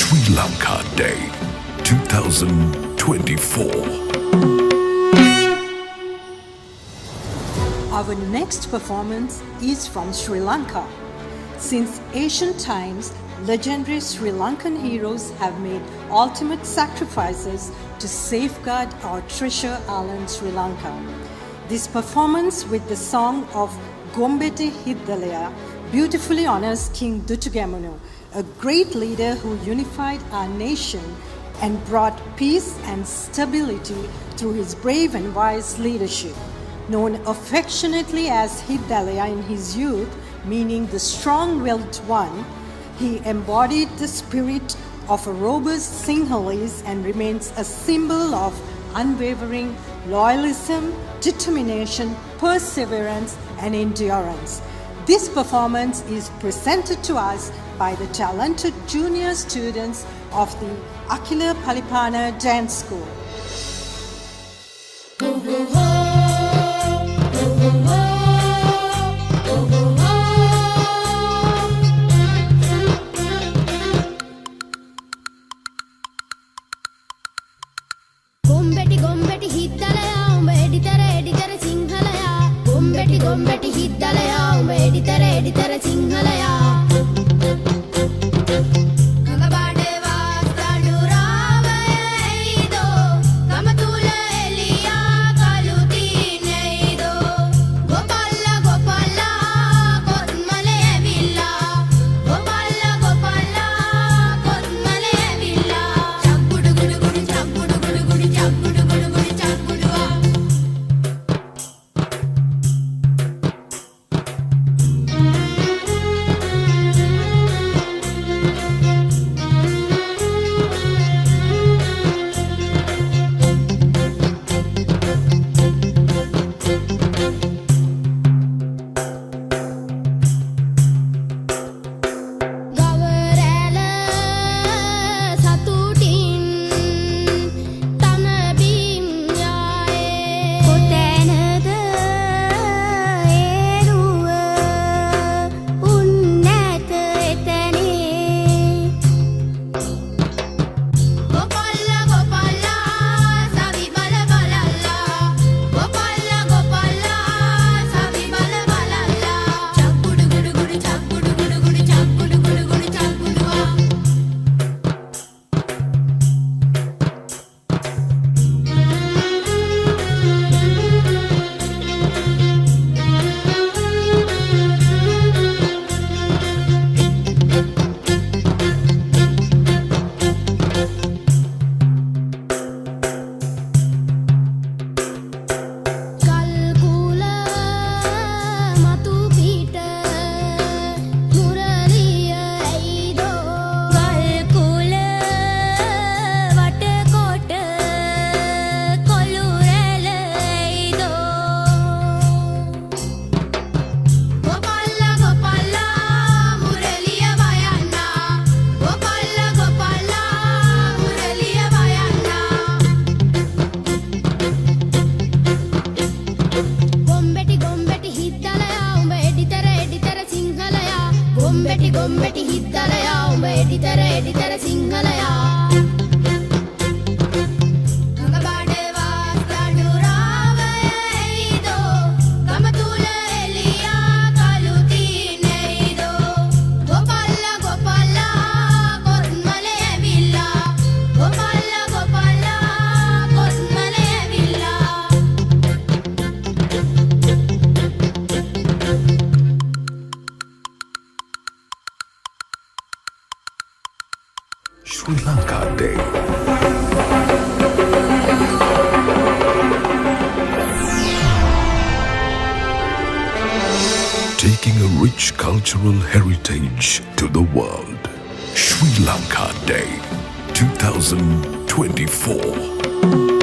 Sri Lanka Day 2024. Our next performance is from Sri Lanka. Since ancient times, legendary Sri Lankan heroes have made ultimate sacrifices to safeguard our treasure island Sri Lanka. This performance with the song of Gombete Hiddalaya beautifully honors King Dutugamunu, a great leader who unified our nation and brought peace and stability through his brave and wise leadership. Known affectionately as Hiddalaya in his youth, meaning the strong-willed one, he embodied the spirit of a robust Sinhalese and remains a symbol of unwavering loyalism, determination, perseverance, and endurance. This performance is presented to us by the talented junior students of the Akila Palipana Dance School. Gombeti hiddalaya umbe editara sinhalaya. Gombeti hiddalaya umbe editara sinhalaya. Gombeti hiddalaya umbe editara sinhalaya. Sri Lanka Day. Taking a rich cultural heritage to the world. Sri Lanka Day 2024.